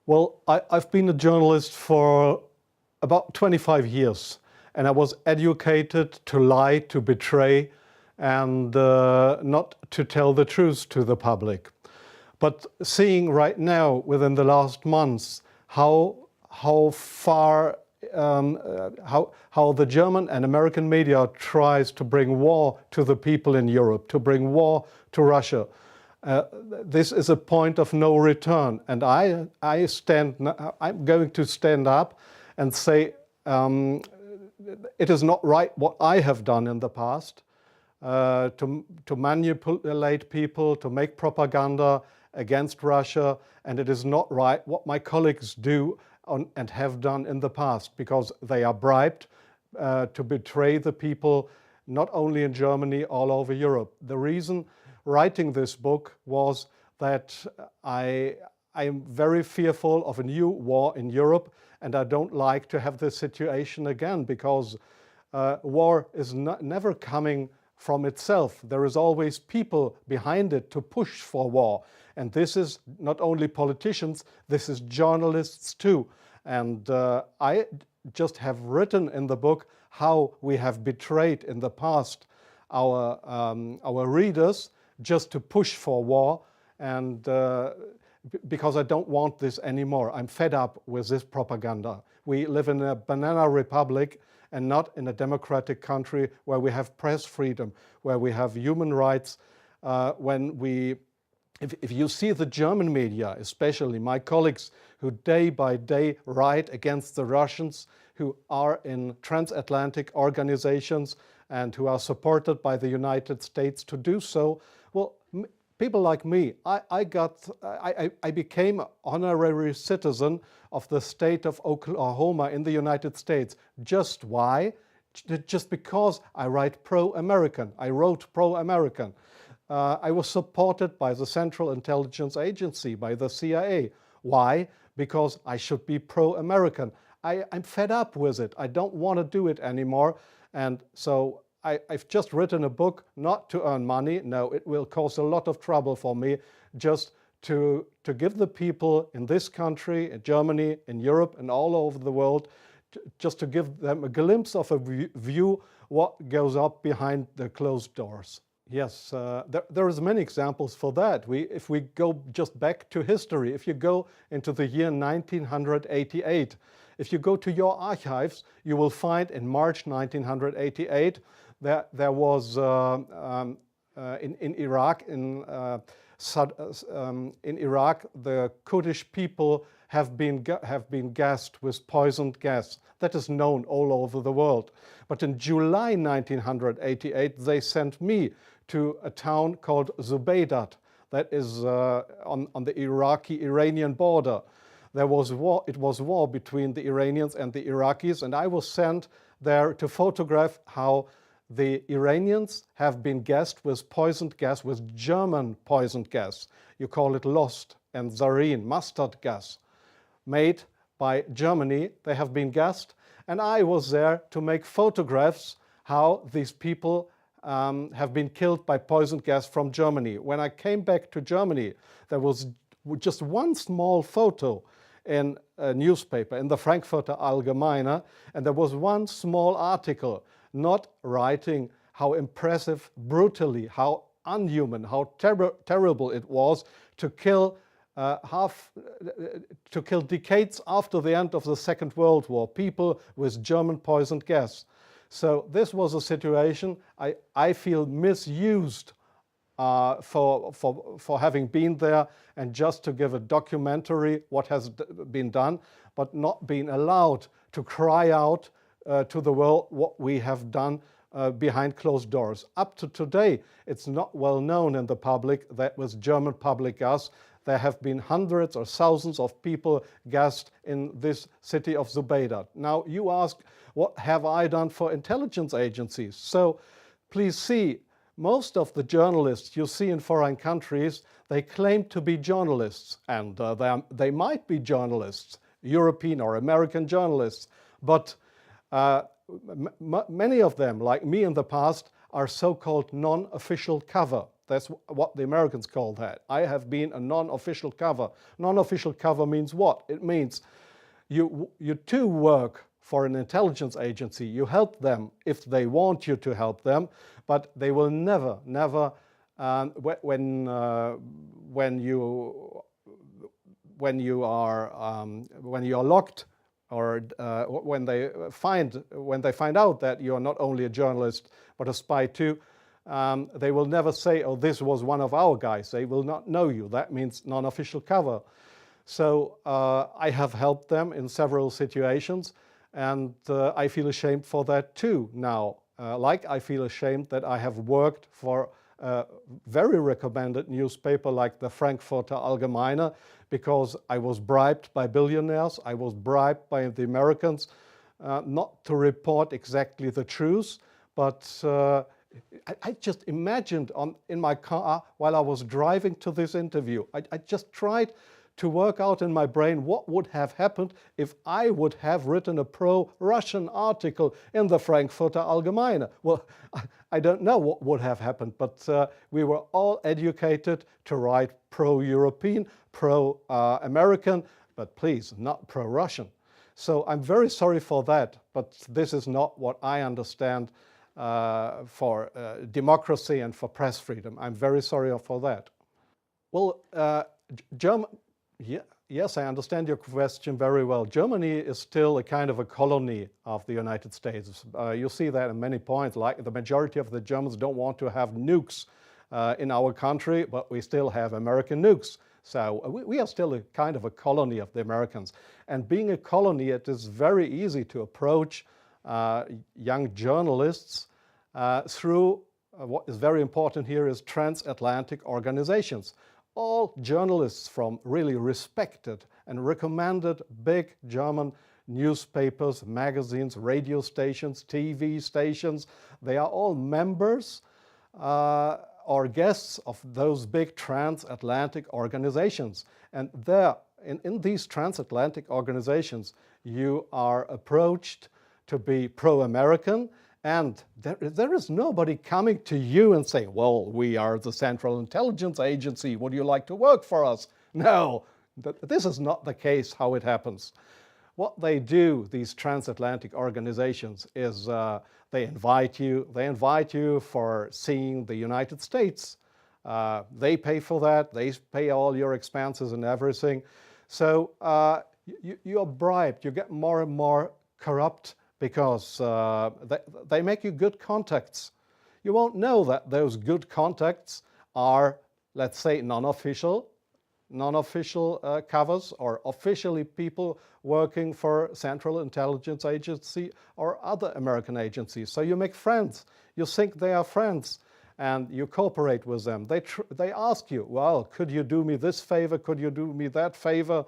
Well, I've been a journalist for about 25 years, and I was educated to lie, to betray, and not to tell the truth to the public. But seeing right now, within the last months, how far how the German and American media tries to bring war to the people in Europe, to bring war to Russia. This is a point of no return, and I'm going to stand up and say it is not right what I have done in the past, to manipulate people, to make propaganda against Russia, and it is not right what my colleagues do and have done in the past, because they are bribed to betray the people, not only in Germany, all over Europe. The reason writing this book was that I am very fearful of a new war in Europe, and I don't like to have this situation again, because war is never coming from itself. There is always people behind it to push for war. And this is not only politicians, this is journalists too. And I just have written in the book how we have betrayed in the past our readers just to push for war, and because I don't want this anymore. I'm fed up with this propaganda. We live in a banana republic and not in a democratic country where we have press freedom, where we have human rights. If you see the German media, especially my colleagues who day by day write against the Russians, who are in transatlantic organizations and who are supported by the United States to do so, well, people like me, I became an honorary citizen of the state of Oklahoma in the United States. Just why? Just because I write pro-American. I wrote pro-American. I was supported by the Central Intelligence Agency, by the CIA. Why? Because I should be pro-American. I'm fed up with it. I don't want to do it anymore. And so I've just written a book not to earn money. No, it will cause a lot of trouble for me, just to give the people in this country, in Germany, in Europe, and all over the world, just to give them a glimpse of a view what goes up behind the closed doors. Yes, there is many examples for that. If we go just back to history, if you go into the year 1988, if you go to your archives, you will find in March 1988 there was in Iraq, in Iraq, the Kurdish people have been gassed with poisoned gas. That is known all over the world. But in July 1988, they sent me to a town called Zubaydat, that is on the Iraqi-Iranian border. There was war. It was war between the Iranians and the Iraqis, and I was sent there to photograph how the Iranians have been gassed with poisoned gas, with German poisoned gas. You call it Lost and Zarine, mustard gas, made by Germany. They have been gassed, and I was there to make photographs how these people have been killed by poisoned gas from Germany. When I came back to Germany, there was just one small photo in a newspaper, in the Frankfurter Allgemeine, and there was one small article not writing how impressive, brutally, how unhuman, how terrible it was to kill decades after the end of the Second World War, people with German poisoned gas. So this was a situation I feel misused for having been there and just to give a documentary what has been done, but not being allowed to cry out to the world what we have done behind closed doors. Up to today, it's not well known in the public that with German public gas, there have been hundreds or thousands of people gassed in this city of Zubaydat. Now you ask, what have I done for intelligence agencies? So please see, most of the journalists you see in foreign countries, they claim to be journalists, and they might be journalists, European or American journalists, but many of them, like me in the past, are so-called non-official cover. That's what the Americans call that. I have been a non-official cover. Non-official cover means what? It means you too work for an intelligence agency. You help them if they want you to help them, but they will never, when you are locked, or when they find out that you are not only a journalist but a spy too, they will never say, "Oh, this was one of our guys." They will not know you. That means non-official cover. So I have helped them in several situations, and I feel ashamed for that too now. Like I feel ashamed that I have worked for a very recommended newspaper like the Frankfurter Allgemeine, because I was bribed by billionaires, I was bribed by the Americans not to report exactly the truth, but I just imagined in my car while I was driving to this interview, I just tried to work out in my brain what would have happened if I would have written a pro-Russian article in the Frankfurter Allgemeine. Well, I don't know what would have happened, but we were all educated to write pro-European, pro-American, but please, not pro-Russian. So I'm very sorry for that, but this is not what I understand for democracy and for press freedom. I'm very sorry for that. Well, yes, I understand your question very well. Germany is still a kind of a colony of the United States. You see that in many points, like the majority of the Germans don't want to have nukes in our country, but we still have American nukes. So we are still a kind of a colony of the Americans. And being a colony, it is very easy to approach young journalists through what is very important here is transatlantic organizations. All journalists from really respected and recommended big German newspapers, magazines, radio stations, TV stations, they are all members or guests of those big transatlantic organizations. And there, in these transatlantic organizations, you are approached to be pro-American, and there is nobody coming to you and saying, "Well, we are the Central Intelligence Agency, would you like to work for us?" No, this is not the case how it happens. What they do, these transatlantic organizations, is they invite you for seeing the United States. They pay for that, they pay all your expenses and everything. So you are bribed, you get more and more corrupt, because they make you good contacts. You won't know that those good contacts are, let's say, non-official covers, or officially people working for Central Intelligence Agency or other American agencies. So you make friends. You think they are friends, and you cooperate with them. They ask you, "Well, could you do me this favor? Could you do me that favor?"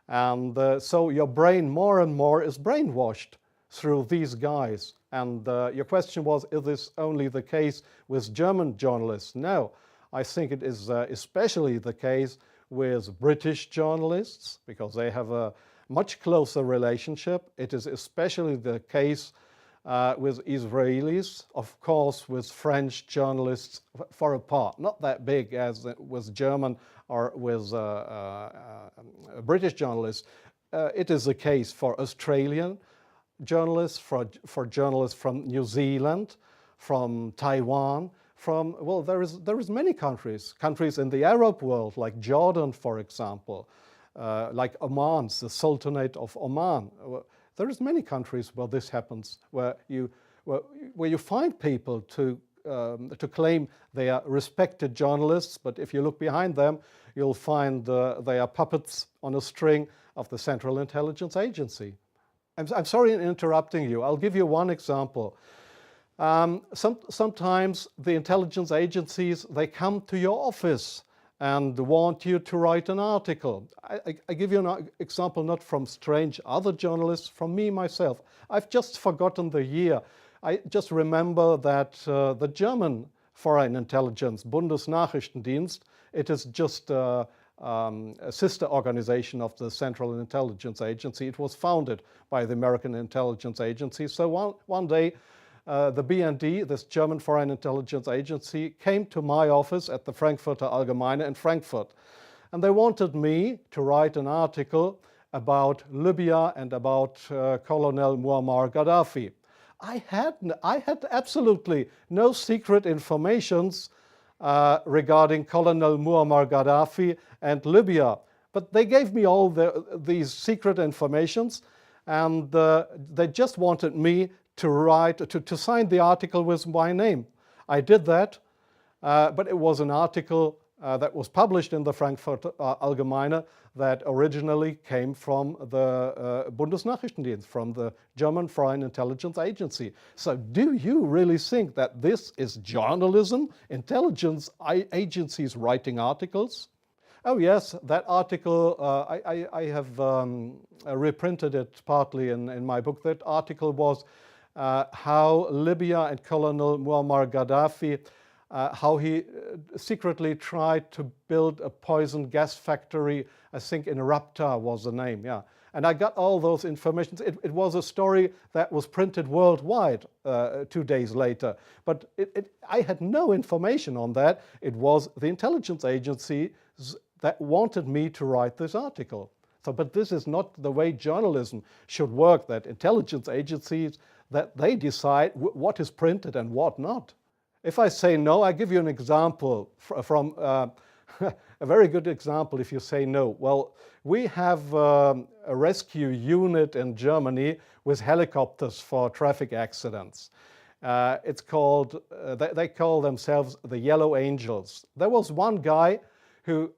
And so your brain more and more is brainwashed through these guys. And your question was, is this only the case with German journalists? No, I think it is especially the case with British journalists, because they have a much closer relationship. It is especially the case with Israelis, of course with French journalists for a part, not that big as with German or with British journalists. It is the case for Australian journalists, for journalists from New Zealand, from Taiwan, well, there is many countries in the Arab world, like Jordan, for example, like Oman, the Sultanate of Oman. There is many countries where this happens, where you find people to claim they are respected journalists, but if you look behind them, you'll find they are puppets on a string of the Central Intelligence Agency. I'm sorry in interrupting you. I'll give you one example. Sometimes the intelligence agencies, they come to your office and want you to write an article. I give you an example not from strange other journalists, from me myself. I've just forgotten the year. I just remember that the German Foreign Intelligence, Bundesnachrichtendienst, it is just a sister organization of the Central Intelligence Agency. It was founded by the American Intelligence Agency. So one day the BND, this German Foreign Intelligence Agency, came to my office at the Frankfurter Allgemeine in Frankfurt. And they wanted me to write an article about Libya and about Colonel Muammar Gaddafi. I had absolutely no secret informations regarding Colonel Muammar Gaddafi and Libya. But they gave me all these secret informations, and they just wanted me to write, to sign the article with my name. I did that, but it was an article that was published in the Frankfurter Allgemeine that originally came from the Bundesnachrichtendienst, from the German Foreign Intelligence Agency. So do you really think that this is journalism, intelligence agencies writing articles? Oh yes, that article, I have reprinted it partly in my book. That article was how Libya and Colonel Muammar Gaddafi, how he secretly tried to build a poison gas factory, I think in Rabta was the name, yeah. And I got all those information. It was a story that was printed worldwide 2 days later. But I had no information on that. It was the intelligence agencies that wanted me to write this article. So, but this is not the way journalism should work, that intelligence agencies, that they decide what is printed and what not. If I say no, I give you an example from a very good example if you say no. Well, we have a rescue unit in Germany with helicopters for traffic accidents. It's called, they call themselves the Yellow Angels. There was one guy who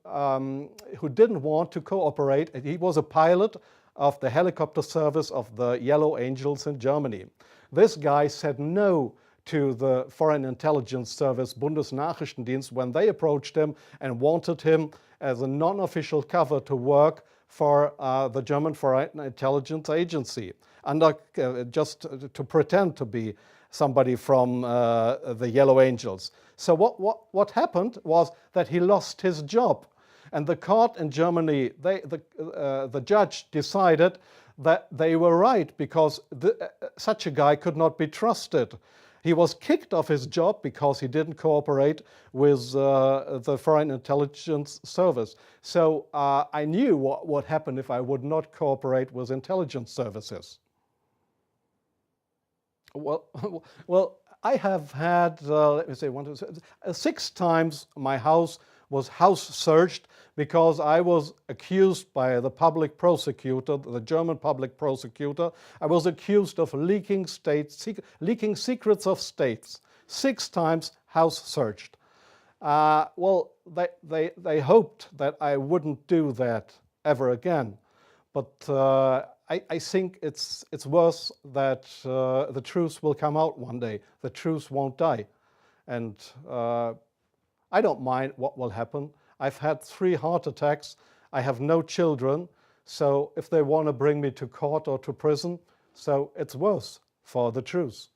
didn't want to cooperate. He was a pilot of the helicopter service of the Yellow Angels in Germany. This guy said no to the Foreign Intelligence Service Bundesnachrichtendienst when they approached him and wanted him as a non-official cover to work for the German Foreign Intelligence Agency, under just to pretend to be somebody from the Yellow Angels. So what happened was that he lost his job, and the court in Germany, the judge decided that they were right, because such a guy could not be trusted. He was kicked off his job because he didn't cooperate with the Foreign Intelligence Service. So I knew what would happen if I would not cooperate with intelligence services. Well, I have had, let me say, 6 times my house was house searched because I was accused by the public prosecutor, the German public prosecutor. I was accused of leaking secrets of states. 6 times house searched. Well, they hoped that I wouldn't do that ever again. But I think it's worse that the truth will come out one day. The truth won't die. And I don't mind what will happen. I've had 3 heart attacks. I have no children. So if they want to bring me to court or to prison, so it's worse for the truth.